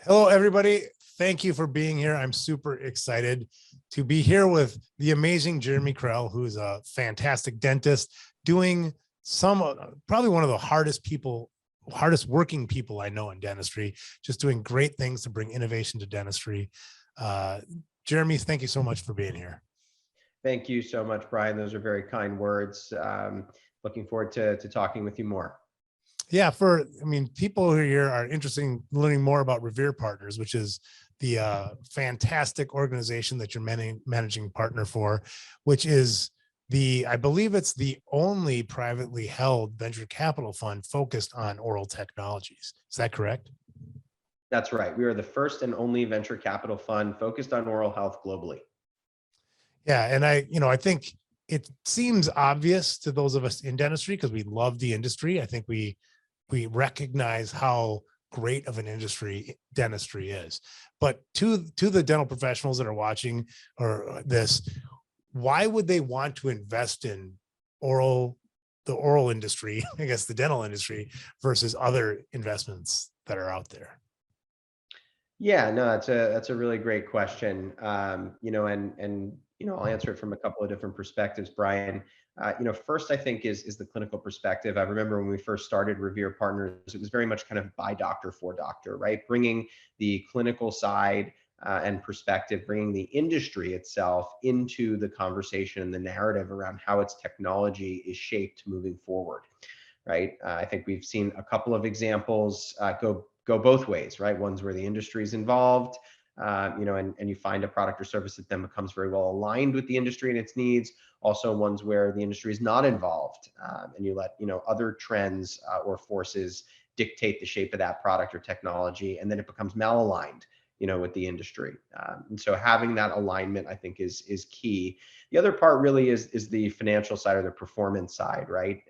Hello, everybody. Thank you for being here. I'm super excited to be here with the amazing Jeremy Krell, who is a fantastic dentist doing probably one of the hardest working people I know in dentistry, just doing great things to bring innovation to dentistry. Uh, Jeremy, thank you so much for being here. Thank you so much, Brian. Those are very kind words. Looking forward to talking with you more. Yeah, people who are here are interested in learning more about Revere Partners, which is the fantastic organization that you're managing partner for, which is I believe it's the only privately held venture capital fund focused on oral technologies. Is that correct? That's right. We are the first and only venture capital fund focused on oral health globally. Yeah, and I think it seems obvious to those of us in dentistry because we love the industry. I think we recognize how great of an industry dentistry is. But to the dental professionals that are watching or this, why would they want to invest in the oral industry, I guess the dental industry, versus other investments that are out there? Yeah, no, that's a really great question. I'll answer it from a couple of different perspectives, Brian. First I think is the clinical perspective. I remember when we first started Revere Partners, it was very much kind of by doctor for doctor, right? Bringing the clinical side and perspective, bringing the industry itself into the conversation and the narrative around how its technology is shaped moving forward, right? I think we've seen a couple of examples go both ways, right? Ones where the industry is involved, and you find a product or service that then becomes very well aligned with the industry and its needs. Also, ones where the industry is not involved, and you let other trends or forces dictate the shape of that product or technology, and then it becomes malaligned, with the industry. And so having that alignment, I think, is key. The other part really is the financial side or the performance side, right?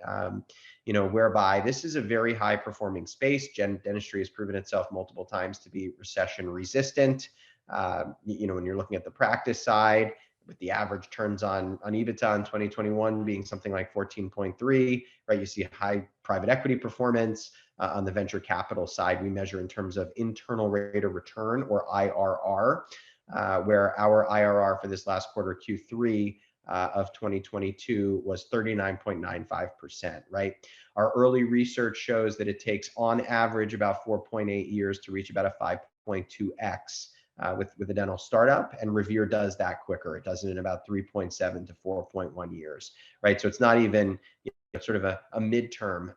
Whereby this is a very high performing space. Dentistry has proven itself multiple times to be recession resistant. When you're looking at the practice side, with the average turns on EBITDA in 2021 being something like 14.3, right? You see high private equity performance. On the venture capital side, we measure in terms of internal rate of return, or IRR, where our IRR for this last quarter, Q3 of 2022, was 39.95%, right? Our early research shows that it takes on average about 4.8 years to reach about a 5.2x with a dental startup, and Revere does that quicker. It does it in about 3.7 to 4.1 years, right? So it's not even sort of a midterm,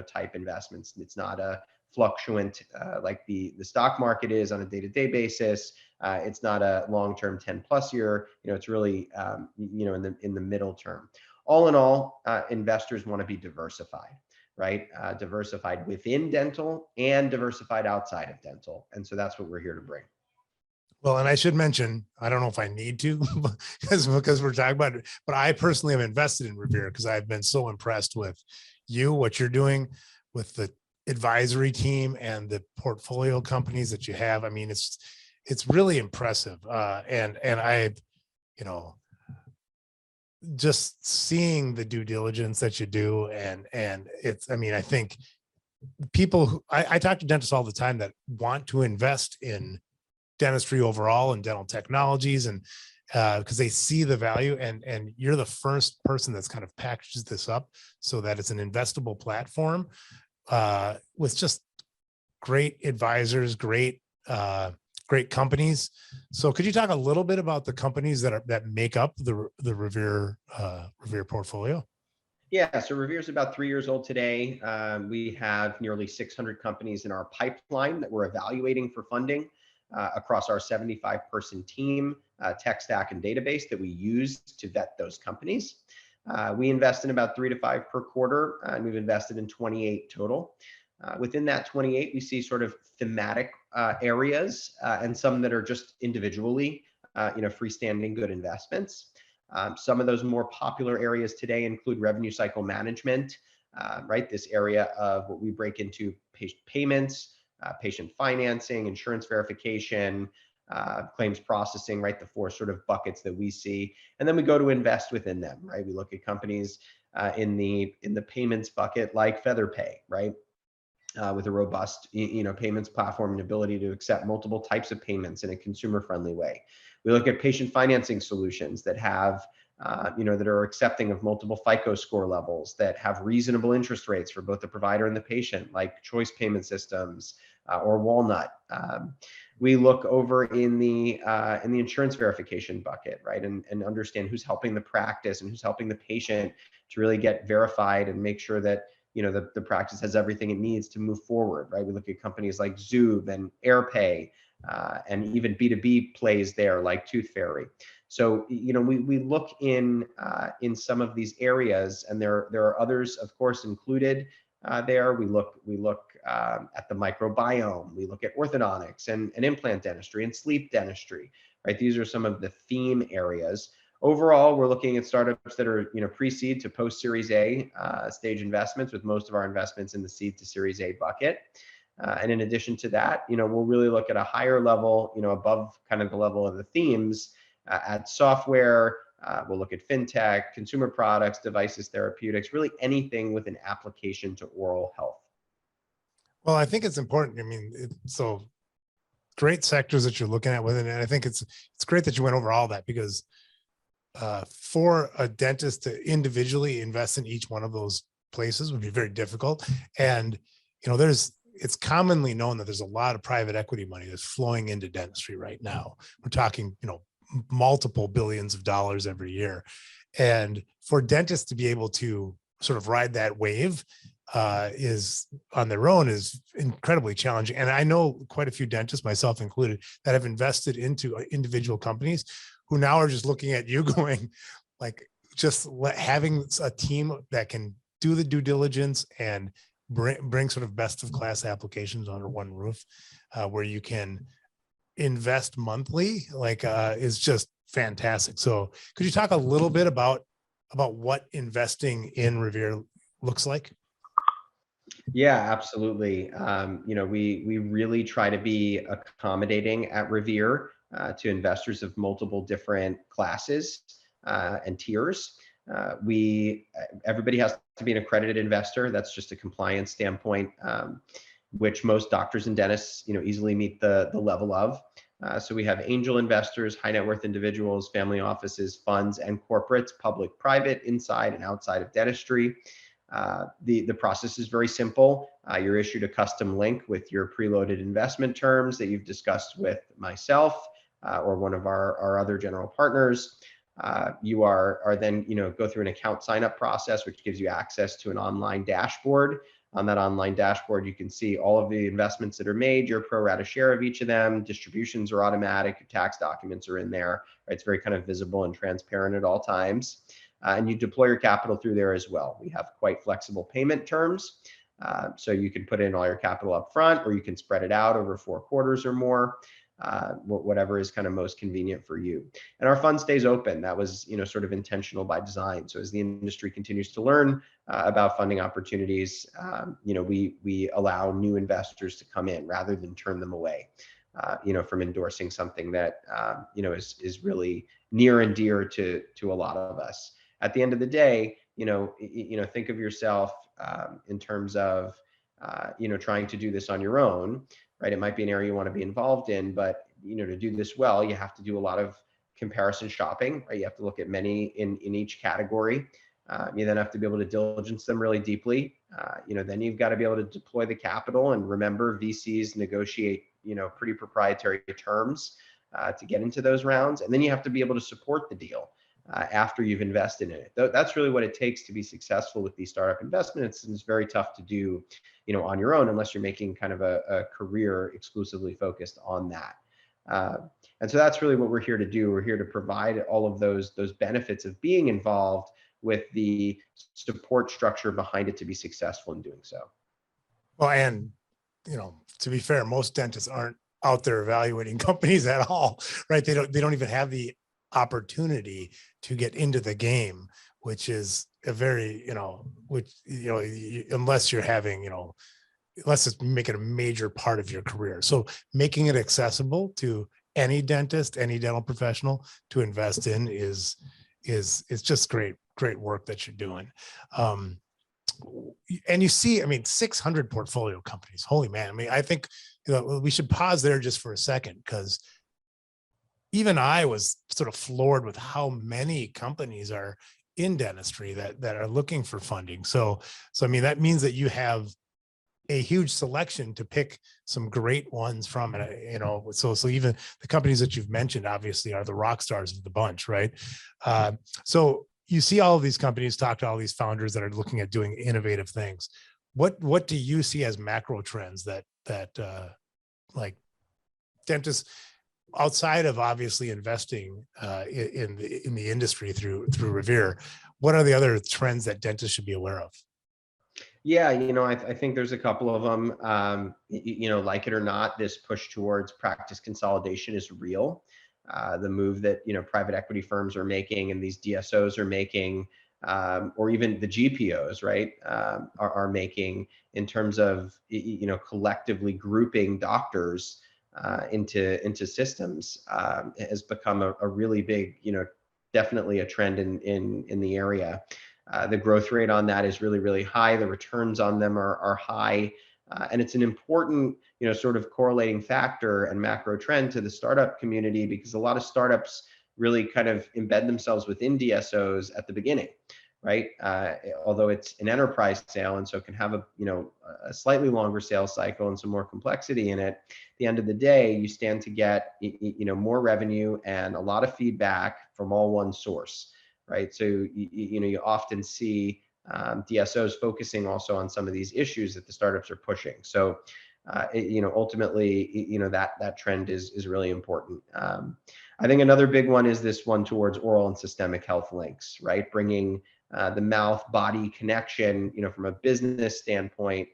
type investments. It's not a fluctuant like the stock market is on a day-to-day basis. It's not a long-term 10+ year. It's really in the middle term. All in all, investors want to be diversified, right? Diversified within dental and diversified outside of dental, and so that's what we're here to bring. Well, and I should mention, I don't know if I need to because we're talking about it, but I personally have invested in Revere because I've been so impressed with what you're doing with the advisory team and the portfolio companies that you have. I mean, it's really impressive. And I, just seeing the due diligence that you do, and I think I talk to dentists all the time that want to invest in dentistry overall and dental technologies, and because they see the value, and you're the first person that's kind of packaged this up so that it's an investable platform with just great advisors, great companies. So could you talk a little bit about the companies that make up the Revere portfolio? Yeah, so Revere is about 3 years old today. We have nearly 600 companies in our pipeline that we're evaluating for funding across our 75-person team, tech stack, and database that we use to vet those companies. We invest in about 3 to 5 per quarter, and we've invested in 28 total. Within that 28, we see sort of thematic areas and some that are just individually, freestanding good investments. Some of those more popular areas today include revenue cycle management, right? This area of what we break into patient payments, patient financing, insurance verification, claims processing, right? The 4 sort of buckets that we see, and then we go to invest within them, right? We look at companies in the payments bucket like FeatherPay, right? with a robust, payments platform and ability to accept multiple types of payments in a consumer-friendly way. We look at patient financing solutions that have, that are accepting of multiple FICO score levels, that have reasonable interest rates for both the provider and the patient, like choice payment systems or Walnut. We look over in the insurance verification bucket, right, and understand who's helping the practice and who's helping the patient to really get verified and make sure that the practice has everything it needs to move forward, right? We look at companies like Zoom and AirPay, and even B2B plays there like Tooth Fairy. So we look in some of these areas, and there are others, of course, included there. We look at the microbiome. We look at orthodontics and implant dentistry and sleep dentistry, right? These are some of the theme areas. Overall, we're looking at startups that are pre-seed to post-Series A stage investments, with most of our investments in the seed to Series A bucket. And in addition to that, we'll really look at a higher level, above kind of the level of the themes, at software. We'll look at fintech, consumer products, devices, therapeutics, really anything with an application to oral health. Well, I think it's important. I mean, so great sectors that you're looking at with it, and I think it's great that you went over all that, because for a dentist to individually invest in each one of those places would be very difficult. And it's commonly known that there's a lot of private equity money that's flowing into dentistry right now. We're talking multiple billions of dollars every year, and for dentists to be able to sort of ride that wave is on their own is incredibly challenging. And I know quite a few dentists, myself included, that have invested into individual companies who now are just looking at you going, like, having a team that can do the due diligence and bring sort of best of class applications under one roof, where you can invest monthly, is just fantastic. So could you talk a little bit about what investing in Revere looks like? Yeah, absolutely. We really try to be accommodating at Revere to investors of multiple different classes and tiers. Everybody has to be an accredited investor. That's just a compliance standpoint, which most doctors and dentists, easily meet the level of. So we have angel investors, high net worth individuals, family offices, funds, and corporates, public, private, inside and outside of dentistry. The process is very simple. You're issued a custom link with your preloaded investment terms that you've discussed with myself or one of our other general partners. You are then go through an account sign-up process, which gives you access to an online dashboard. On that online dashboard, you can see all of the investments that are made, your pro rata share of each of them. Distributions are automatic. Your tax documents are in there. Right? It's very kind of visible and transparent at all times. And you deploy your capital through there as well. We have quite flexible payment terms. So you can put in all your capital up front, or you can spread it out over 4 quarters or more, whatever is kind of most convenient for you. And our fund stays open. That was, sort of intentional by design. So as the industry continues to learn about funding opportunities, we allow new investors to come in rather than turn them away, from endorsing something that, is really near and dear to a lot of us. At the end of the day, think of yourself in terms of, trying to do this on your own, right? It might be an area you want to be involved in, but, to do this well, you have to do a lot of comparison shopping, right? You have to look at many in each category. You then have to be able to diligence them really deeply. Then you've got to be able to deploy the capital, and remember, VCs negotiate, pretty proprietary terms to get into those rounds. And then you have to be able to support the deal after you've invested in it. That's really what it takes to be successful with these startup investments. And it's very tough to do, on your own, unless you're making kind of a career exclusively focused on that. And so that's really what we're here to do. We're here to provide all of those benefits of being involved, with the support structure behind it to be successful in doing so. Well, and to be fair, most dentists aren't out there evaluating companies at all, right? They don't even have the opportunity to get into the game, which is a very, unless you're having, unless it's making a major part of your career. So making it accessible to any dentist, any dental professional to invest in is just great work that you're doing. and you see, I mean, 600 portfolio companies. Holy man. I mean, I think, you know, we should pause there just for a second, because even I was sort of floored with how many companies are in dentistry that are looking for funding. So I mean, that means that you have a huge selection to pick some great ones from. And you know, so even the companies that you've mentioned obviously are the rock stars of the bunch, right? So you see all of these companies, talk to all these founders that are looking at doing innovative things. What do you see as macro trends that like dentists, outside of obviously investing in the industry through Revere, what are the other trends that dentists should be aware of? Yeah, I think there's a couple of them. Like it or not, this push towards practice consolidation is real. The move that private equity firms are making and these DSOs are making, or even the GPOs, right, are making in terms of collectively grouping doctors into systems, has become a really big, definitely a trend in the area. The growth rate on that is really, really high. The returns on them are high. And it's an important, sort of correlating factor and macro trend to the startup community, because a lot of startups really kind of embed themselves within DSOs at the beginning, right? Although it's an enterprise sale, and so it can have a slightly longer sales cycle and some more complexity in it. At the end of the day, you stand to get more revenue and a lot of feedback from all one source, right? So you often see DSOs focusing also on some of these issues that the startups are pushing. So ultimately, that trend is really important. I think another big one is this one towards oral and systemic health links, right? Bringing the mouth body connection, from a business standpoint,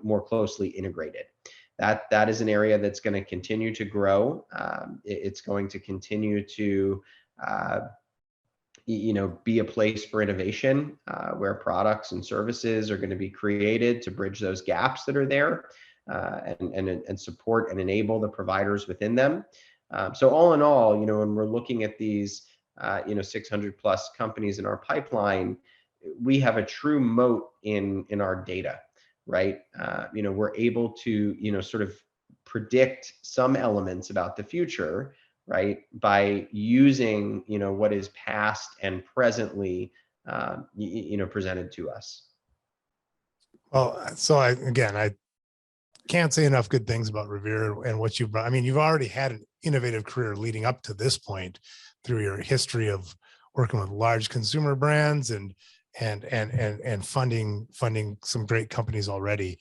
more closely integrated. That is an area that's going to continue to grow. It's going to continue to be a place for innovation, where products and services are going to be created to bridge those gaps that are there, and support and enable the providers within them. So all in all, when we're looking at these 600 plus companies in our pipeline, we have a true moat in our data, right? We're able to sort of predict some elements about the future, right, by using what is past and presently presented to us. Well, so I can't say enough good things about Revere and what you've brought. I mean, you've already had an innovative career leading up to this point through your history of working with large consumer brands and funding some great companies already.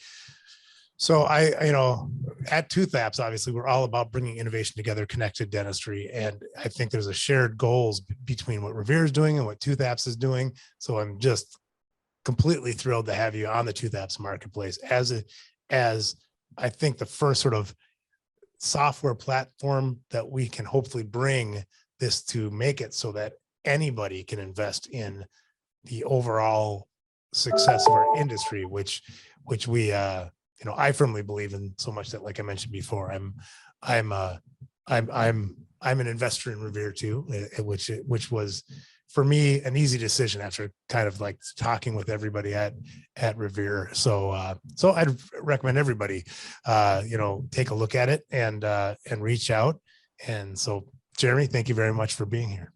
So at Toothapps, obviously, we're all about bringing innovation together, connected dentistry. And I think there's a shared goals between what Revere is doing and what Toothapps is doing. So I'm just completely thrilled to have you on the Toothapps marketplace as I think the first sort of software platform that we can hopefully bring this to, make it so that anybody can invest in the overall success of our industry, which we I firmly believe in so much that, like I mentioned before, I'm an investor in Revere too, which was for me an easy decision after kind of like talking with everybody at Revere. So I'd recommend everybody take a look at it and reach out. And so, Jeremy, thank you very much for being here.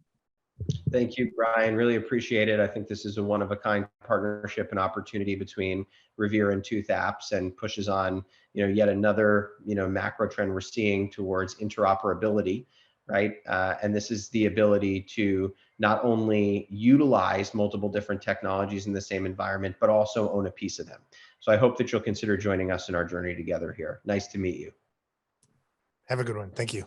Thank you, Brian. Really appreciate it. I think this is a one-of-a-kind partnership and opportunity between Revere and Toothapps, and pushes on, yet another, macro trend we're seeing towards interoperability, right? And this is the ability to not only utilize multiple different technologies in the same environment, but also own a piece of them. So I hope that you'll consider joining us in our journey together here. Nice to meet you. Have a good one. Thank you.